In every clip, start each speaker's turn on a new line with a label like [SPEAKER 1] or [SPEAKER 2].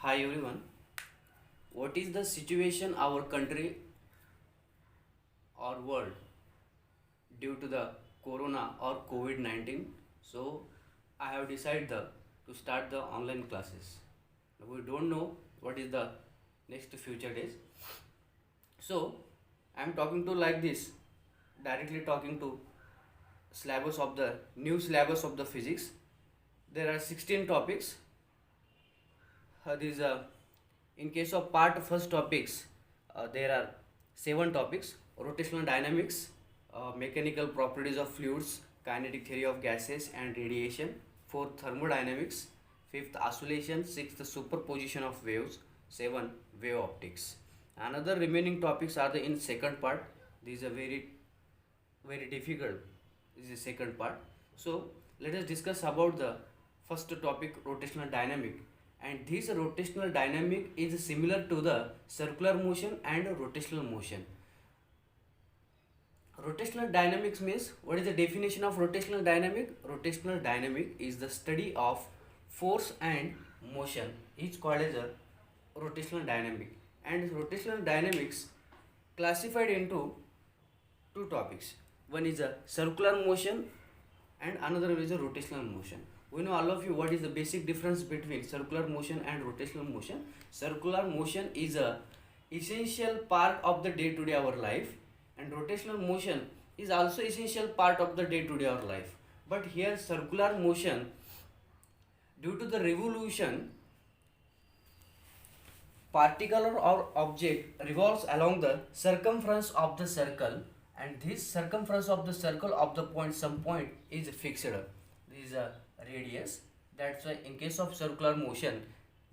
[SPEAKER 1] Hi everyone. What is the situation our country or world due to the corona or COVID-19? So I have decided to start the online classes. We don't know what is the next future days. So I am talking to like this, directly talking to syllabus of the new syllabus of the physics. There are 16 topics. These In case of part first topics, there are seven topics: rotational dynamics, mechanical properties of fluids, kinetic theory of gases and radiation. Fourth, thermodynamics. Fifth, oscillation. Sixth, superposition of waves. Seven, wave optics. Another remaining topics are the in second part. These are very difficult. This is the second part. So let us discuss about the first topic, rotational dynamic. And this rotational dynamic is similar to the circular motion and rotational motion. Rotational dynamics means, what is the definition of rotational dynamic? Rotational dynamic is the study of force and motion. It's called as a rotational dynamic. And rotational dynamics classified into two topics. One is a circular motion and another is a rotational motion. We know all of you what is the basic difference between circular motion and rotational motion. Circular motion is a essential part of the day to day our life, and rotational motion is also essential part of the day to day our life. But here circular motion, due to the revolution, particle or object revolves along the circumference of the circle, and this circumference of the circle of the point, some point is fixed. This is a radius. That's why in case of circular motion,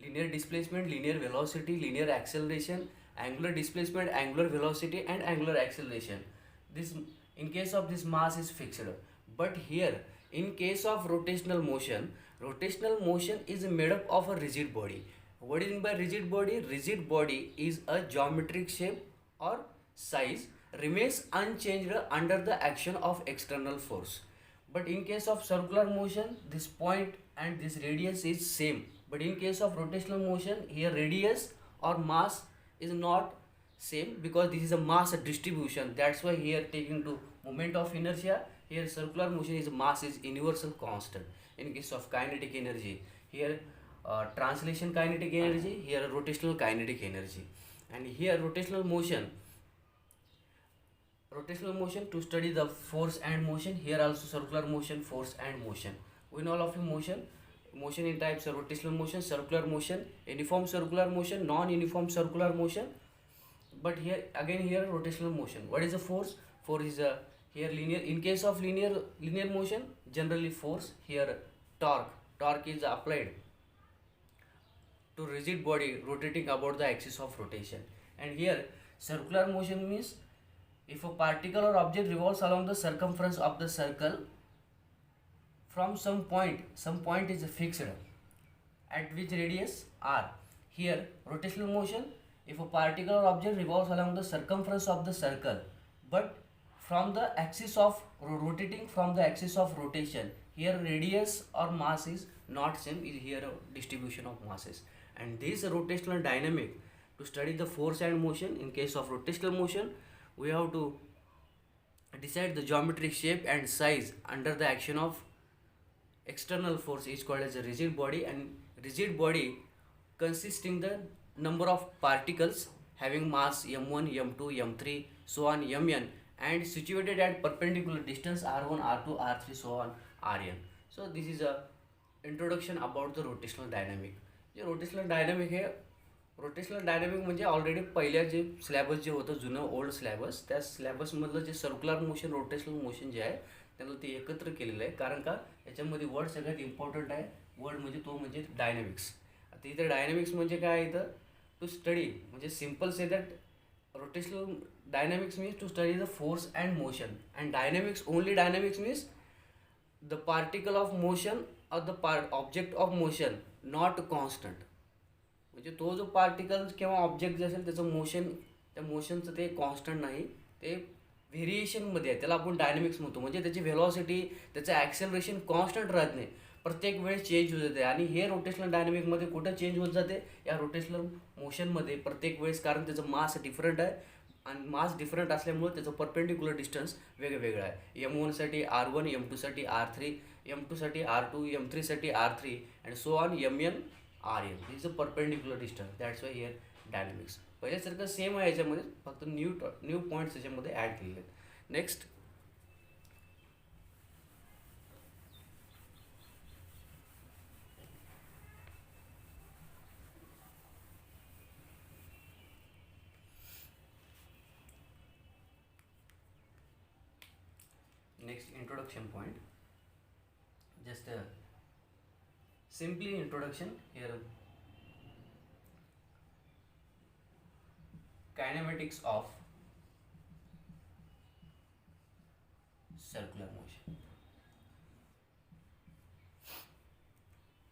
[SPEAKER 1] linear displacement, linear velocity, linear acceleration, angular displacement, angular velocity and angular acceleration, this in case of this mass is fixed. But here in case of rotational motion is made up of a rigid body. What do you mean by rigid body? Rigid body is a geometric shape or size remains unchanged under the action of external force. But in case of circular motion, this point and this radius is same. But in case of rotational motion, here radius or mass is not same, because this is a mass distribution. That's why here taking to moment of inertia, here circular motion is mass is universal constant. In case of kinetic energy, here translation kinetic energy, here rotational kinetic energy. And here rotational motion to study the force and motion. Here also circular motion, force and motion. We know all of you motion in types of rotational motion, circular motion, uniform circular motion, non-uniform circular motion. But here again, here rotational motion. What is the force? Force is a here linear. In case of linear motion, generally force. Here torque is applied to rigid body rotating about the axis of rotation. And here circular motion means, if a particle or object revolves along the circumference of the circle from some point is fixed at which radius r. Here rotational motion, if a particle or object revolves along the circumference of the circle but from the axis of rotating from the axis of rotation, here radius or mass is not same, is here a distribution of masses. And this rotational dynamic to study the force and motion. In case of rotational motion, we have to decide the geometric shape and size under the action of external force is called as a rigid body. And rigid body consisting the number of particles having mass m1, m2, m3, so on mn, and situated at perpendicular distance r1, r2, r3, so on rn. So this is a introduction about the rotational dynamic. J rotational dynamic है, rotational dynamic म्हणजे already पहिल्या जे syllabus जे होतं जुनं old syllabus, त्या सिलेबसमधलं जे circular motion rotational motion जे आहे त्यांना ते एकत्र केलेलं आहे. कारण का याच्यामध्ये वर्ड सगळ्यात इम्पॉर्टंट आहे. वर्ड म्हणजे तो म्हणजे डायनॅमिक्स. आता इथे डायनॅमिक्स म्हणजे काय आहे, इथं टू स्टडी म्हणजे simple say that rotational dynamics means to study the force and motion. And dynamics only dynamics means the particle of motion or the object of motion not constant. म्हणजे तो जो particle किंवा object जे असेल त्याचं motion, त्या मोशनचं ते constant नाही, ते व्हेरिएशनमध्ये आहे. त्याला आपण डायनॅमिक्स म्हणतो. म्हणजे त्याची व्हेलॉसिटी, त्याचं ॲक्सेलरेशन कॉन्स्टंट राहत नाही, प्रत्येक वेळेस चेंज होत जाते. आणि हे रोटेशनल डायनॅमिकमध्ये कुठं चेंज होत जाते, या रोटेशनल मोशनमध्ये प्रत्येक वेळेस, कारण त्याचं मास डिफरंट आहे आणि मास डिफरंट असल्यामुळे त्याचं परपेंडिक्युलर डिस्टन्स वेगवेगळं आहे. M1साठी R1, M2साठी R3, M2साठी R2, M3साठी R3 and so on MN RN. Is a perpendicular distance. That's why here dynamics पहिल्यासारखं सेम आहे याच्यामध्ये, फक्त न्यू पॉईंट्स याच्यामध्ये ॲड केलेले आहेत. Next introduction point. Just a simply introduction here. Kinematics of circular motion.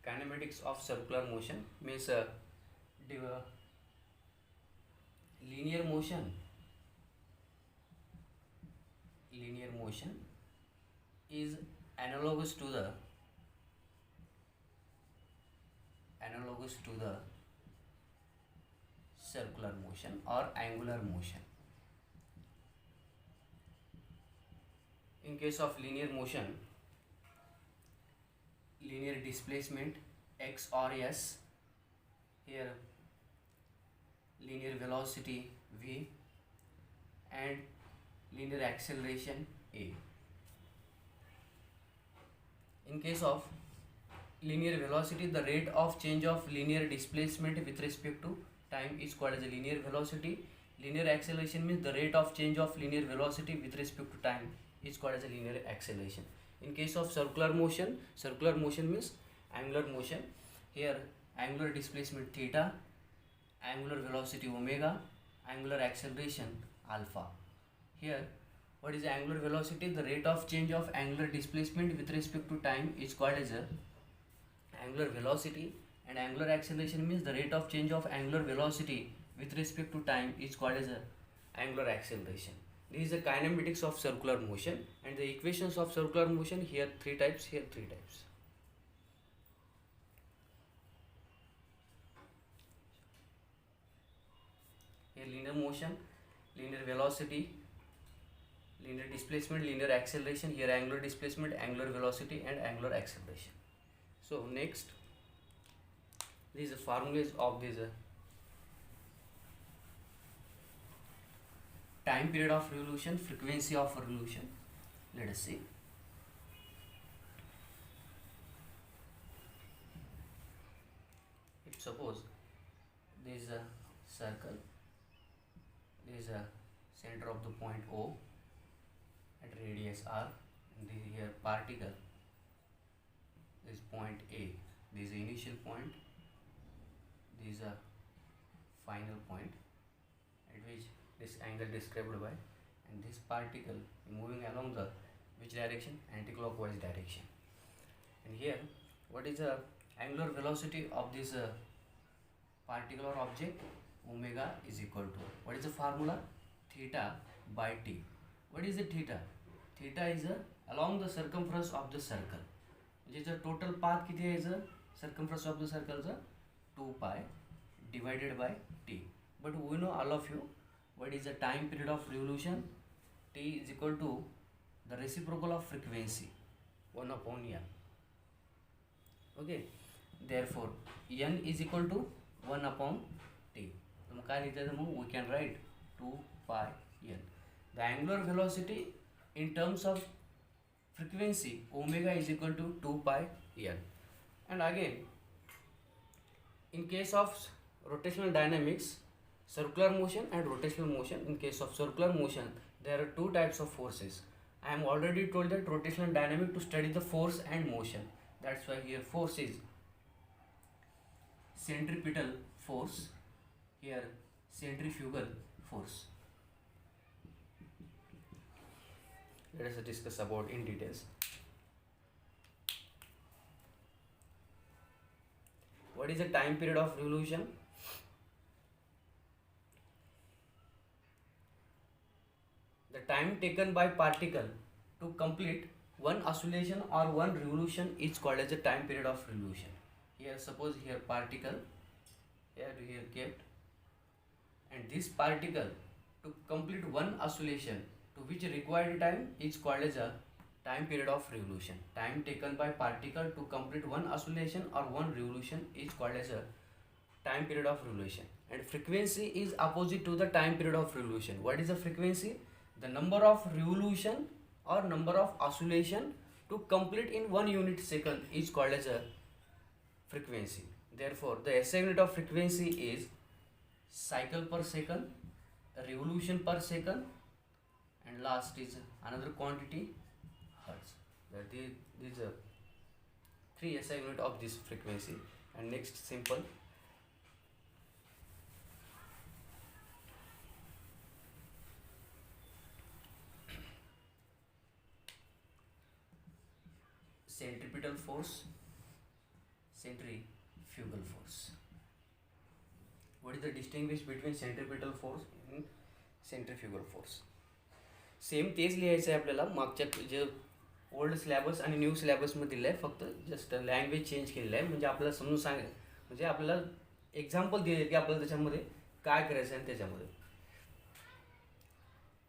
[SPEAKER 1] Kinematics of circular motion means linear motion. Linear motion is analogous to the circular motion or angular motion. In case of linear motion, linear displacement x or s, here linear velocity v and linear acceleration a. In case of linear velocity, the rate of change of linear displacement with respect to time is called as a linear velocity. Linear acceleration means the rate of change of linear velocity with respect to time is called as a linear acceleration. In case of circular motion means angular motion. Here angular displacement theta, angular velocity omega, angular acceleration alpha. Here what is angular velocity? The rate of change of angular displacement with respect to time is called as a angular velocity, and angular acceleration means the rate of change of angular velocity with respect to time is called as a angular acceleration. This is the kinematics of circular motion, and the equations of circular motion, here three types, here three types. Here linear motion, linear velocity, linear displacement, linear acceleration. Here angular displacement, angular velocity and angular acceleration. So next, these are formulas of this time period of revolution, frequency of revolution. Let us see. If suppose there is a circle, there is a center of the point O at radius r, and this here particle, this point A, this is the initial point, this is a final point at which this angle described by, and this particle moving along the which direction? Anti-clockwise direction. And here what is the angular velocity of this particular object? Omega is equal to, what is the formula? Theta by t. What is the theta? Theta is along the circumference of the circle. Which is the total path किती आहे याचं? Circumference of the circle 2 pi divided by t. But we know all of you what is the time period of revolution? T is equal to the reciprocal of frequency 1 upon n. Okay, therefore n is equal to 1 upon t. मग काय लिहिता मग we can write 2 pi n. The angular velocity in terms of frequency omega is equal to 2 pi n. And again, in case of rotational dynamics, circular motion and rotational motion. In case of circular motion, there are two types of forces. I am already told that rotational dynamic to study the force and motion. That's why here force is centripetal force, here centrifugal force. Let us discuss about in details. What is the time period of revolution? The time taken by particle to complete one oscillation or one revolution is called as a time period of revolution. Here suppose here particle here kept, and this particle to complete one oscillation to which required time is called as a time period of revolution. Time taken by particle to complete one oscillation or one revolution is called as a time period of revolution. And frequency is opposite to the time period of revolution. What is the frequency? The number of revolution or number of oscillation to complete in 1 unit second is called as a frequency. Therefore, the SI unit of frequency is cycle per second, revolution per second, and last is another quantity, hertz. That is these are 3 SI unit of this frequency. And next simple. Centripetal force, centrifugal force. What is the distinguish between centripetal force and centrifugal force? Same तेच लिहायचं आहे आपल्याला. मागच्या जे old syllabus आणि new सिलेबसमध्ये दिलं आहे, फक्त just language change केलेलं आहे. म्हणजे आपल्याला समजून म्हणजे आपल्याला एक्झाम्पल दिले की आपल्याला त्याच्यामध्ये काय करायचं आहे. त्याच्यामध्ये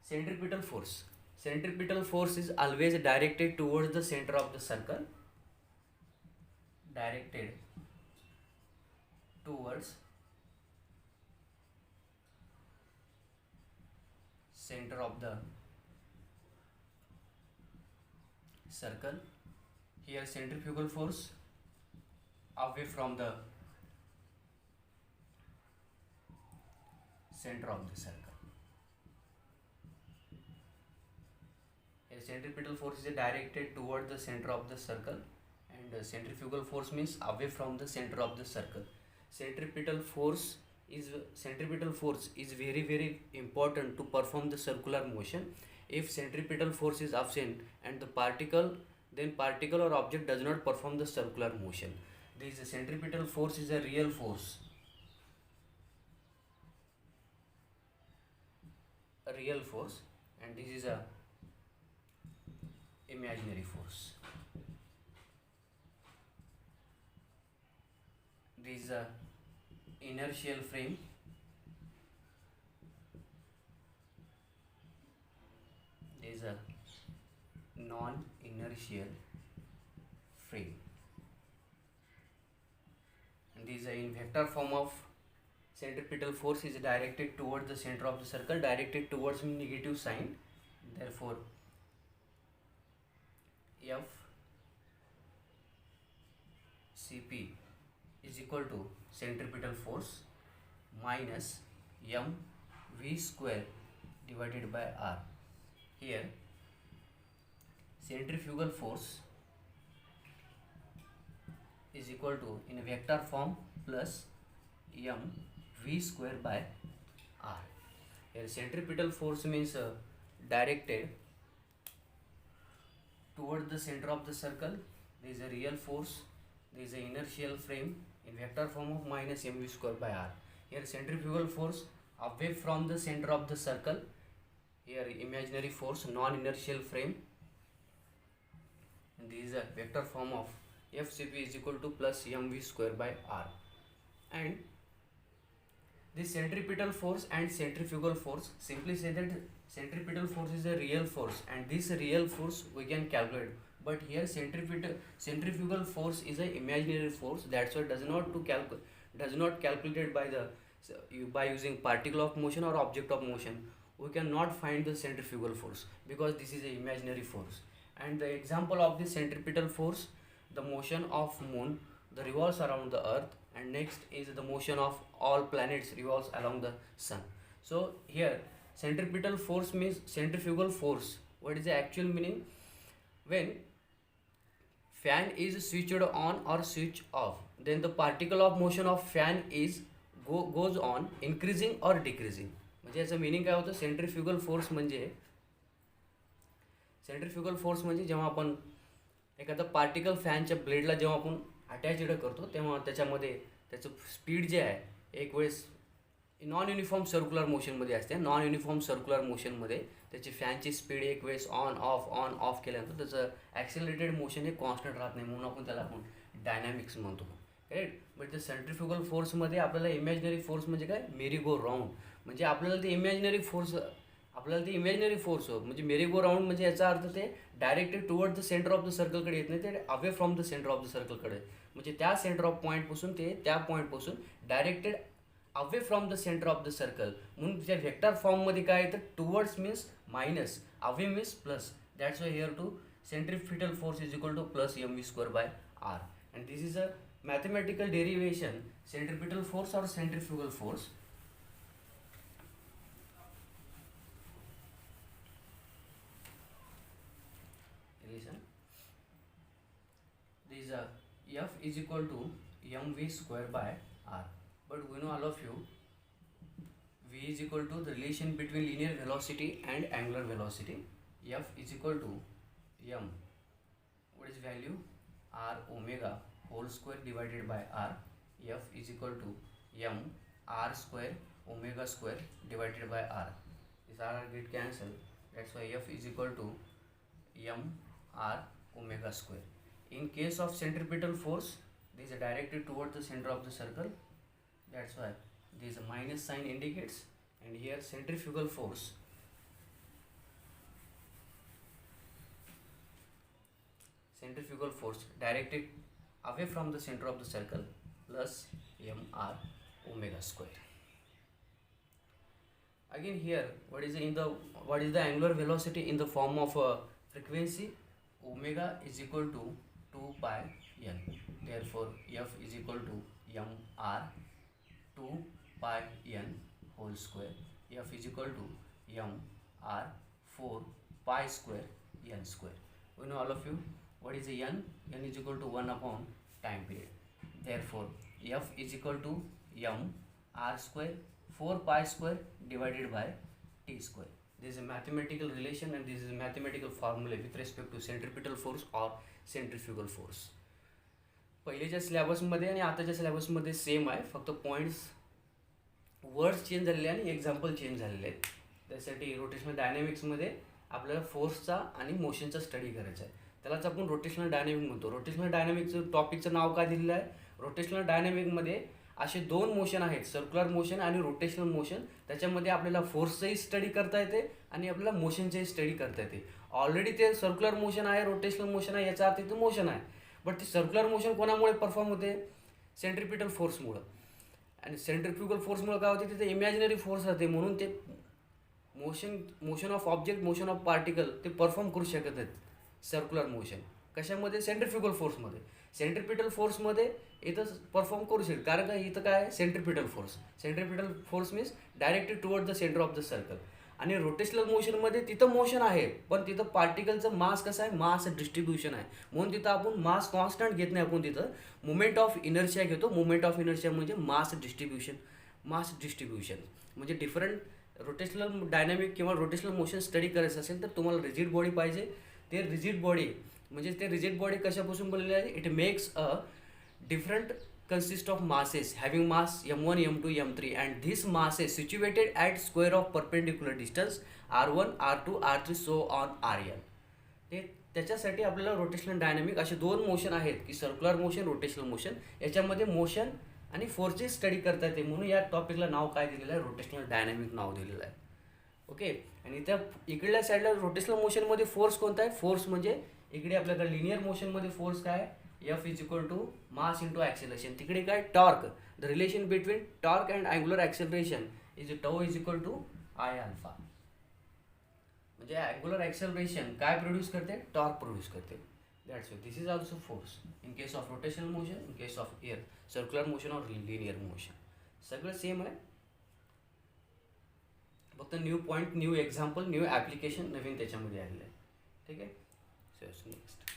[SPEAKER 1] centripetal force. Centripetal force is always directed towards the center of the circle. Directed towards center of the circle. Here centrifugal force away from the center of the circle. Here centripetal force is directed toward the center of the circle, and centrifugal force means away from the center of the circle. Centripetal force is very very important to perform the circular motion. If centripetal force is absent and the particle or object does not perform the circular motion. This centripetal force is a real force. A real force, and this is a imaginary force. This is a inertial frame. This is a non-inertial frame. And this is in vector form of centripetal force is directed towards the center of the circle, directed towards negative sign. Therefore, F Cp is equal to centripetal force minus mv square divided by r. Here centrifugal force is equal to in vector form plus mv square by r. Here centripetal force means directed toward the center of the circle. There is a real force. There is an inertial frame in vector form of minus mv square by r. Here centrifugal force away from the center of the circle. Here imaginary force, non-inertial frame. And this is a vector form of FCP is equal to plus mv square by r. And this centripetal force and centrifugal force, simply say that centripetal force is a real force, and this real force we can calculate. But here centrifugal force is an imaginary force. That's why does not calculated by using particle of motion or object of motion. We cannot find the centrifugal force because this is an imaginary force. And the example of the centripetal force, the motion of moon, the revolves around the earth, and next is the motion of all planets revolves along the sun. So here centripetal force means centrifugal force. What is the actual meaning? When fan is switched on or switched off, then the particle of motion of fan is goes on increasing or decreasing. म्हणजे याचं meaning काय होतं? Centrifugal force म्हणजे जेव्हा आपण एखादा particle फॅनच्या ब्लेडला जेव्हा आपण अटॅच करतो तेव्हा त्याच्यामध्ये त्याचं स्पीड जे आहे एक वेळेस नॉन युनिफॉर्म सर्क्युलर मोशनमध्ये असते. नॉन युनिफॉर्म सर्क्युलर मोशनमध्ये त्याची फॅनची स्पीड एक वेळेस ऑन ऑफ केल्यानंतर त्याचं ॲक्सिलरेटेड मोशन हे कॉन्स्टंट राहत नाही, म्हणून आपण त्याला डायनॅमिक्स म्हणतो. राईट. बट त्या सेंट्रिफ्युगल फोर्समध्ये आपल्याला इमॅजिनरी फोर्स म्हणजे काय, मेरी गो राऊंड. म्हणजे आपल्याला ते इमॅजिनरी फोर्स म्हणजे मेरी गो राऊंड म्हणजे याचा अर्थ ते directed toward the centre of the सर्कलकडे येत नाही, ते away from the centre of the सर्कलकडे. म्हणजे त्या सेंटर ऑफ पॉईंटपासून ते त्या पॉईंटपासून directed away from the centre of the circle. म्हणून त्या व्हेक्टर फॉर्ममध्ये काय येतं, towards means minus, away means plus. That's why here too centrifugal force is equal to plus mv square by r, and this is a mathematical derivation. Centripetal force or centrifugal force, listen, this is a f is equal to mv square by r, but we know all of you v is equal to the relation between linear velocity and angular velocity. F is equal to m, what is value, r omega whole square divided by r. F is equal to m r square omega square divided by r. This r get cancelled, that's why F is equal to m r omega square. In case of centripetal force, this is directed towards the center of the circle, that's why this minus sign indicates. And here centrifugal force, directed away from the center of the circle plus mr omega square. Again here, what is the angular velocity in the form of frequency? Omega is equal to 2 pi n. Therefore F is equal to mr 2 pi n whole square. F is equal to mr 4 pi square n square. We know all of you what is the n? N is equal to 1 upon time period. Therefore F is equal to m r square 4 pi square divided by t square. This is a mathematical relation and this is a mathematical formula with respect to centripetal force or centrifugal force. पहिलेच्या सिलेबसमध्ये आणि आताच्या सिलेबसमध्ये same आहे, फक्त points words change झालेले आणि example change झालेले आहेत. त्यासाठी rotational डायनॅमिक्समध्ये आपल्याला फोर्सचा आणि मोशनचा स्टडी करायचा आहे. त्यालाच आपण रोटेशनल डायनॅमिक म्हणतो. रोटेशनल डायनॅमिकचं टॉपिकचं नाव काय दिलेलं आहे, रोटेशनल डायनॅमिकमध्ये असे दोन मोशन आहेत, सर्क्युलर मोशन आणि रोटेशनल मोशन. त्याच्यामध्ये आपल्याला फोर्सचंही स्टडी करता येते आणि आपल्याला मोशनचंही स्टडी करता येते. ऑलरेडी ते सर्क्युलर मोशन आहे, रोटेशनल मोशन आहे, याचा अर्थ ते मोशन आहे. बट ते सर्क्युलर मोशन कोणामुळे परफॉर्म होते, सेंट्रिपिटल फोर्समुळं. आणि सेंट्रिफ्युगल फोर्समुळे काय होते, तिथे इमॅजिनरी फोर्स राहते, म्हणून ते motion of object, motion of particle ते परफॉर्म करू शकत आहेत सर्क्युलर मोशन. कशामध्ये, सेंट्रिफ्युगल फोर्समध्ये. सेंट्रिपिटल फोर्समध्ये इथं परफॉर्म करू शकते, कारण का इथं काय आहे, centripetal force means directed toward the centre of the circle. आणि रोटेशनल मोशनमध्ये तिथं मोशन आहे, पण तिथं पार्टिकलचं मास कसं आहे, मास डिस्ट्रीब्युशन आहे, म्हणून तिथं आपण मास कॉन्स्टंट घेत नाही, आपण तिथं मुवमेंट ऑफ इनर्शिया घेतो. मुवमेंट ऑफ इनर्शिया म्हणजे मास डिस्ट्रीब्युशन म्हणजे डिफरंट. रोटेशनल डायनॅमिक किंवा रोटेशनल मोशन स्टडी करायचं असेल तर तुम्हाला रिजिड बॉडी पाहिजे. ते रिजिड बॉडी कशापासून बनलेली आहे, it makes a different consist of masses having mass m1 m2 m3 and this mass is situated at square of perpendicular distance r1 r2 r3 so on rn. ते त्याच्यासाठी आपल्याला rotational dynamic असे दोन motion आहेत की circular motion, rotational motion. याच्यामध्ये motion आणि फोर्सची study करता येते, म्हणून या टॉपिकला नाव काय दिलेलं आहे, रोटेशनल डायनॅमिक नाव दिलेलं आहे. ओके. आणि त्या इकडल्या साईडला रोटेशनल मोशनमध्ये फोर्स कोणता आहे, फोर्स म्हणजे इकडे आपल्याकडे लिनियर मोशनमध्ये फोर्स काय आहे, F is equal to mass into acceleration. तिकडे काय, torque. The relation between torque and angular acceleration is tau is equal to I alpha. म्हणजे अँग्युलर ॲक्सेलरेशन काय प्रोड्यूस करते, टॉर्क प्रोड्यूस करते. That's why this is also force in case of rotational motion, in case of a circular motion और linear motion सगळं same आहे. फक्त new point, new example, new application नवीन त्याच्यामध्ये आलेलं आहे. ठीक आहे. So next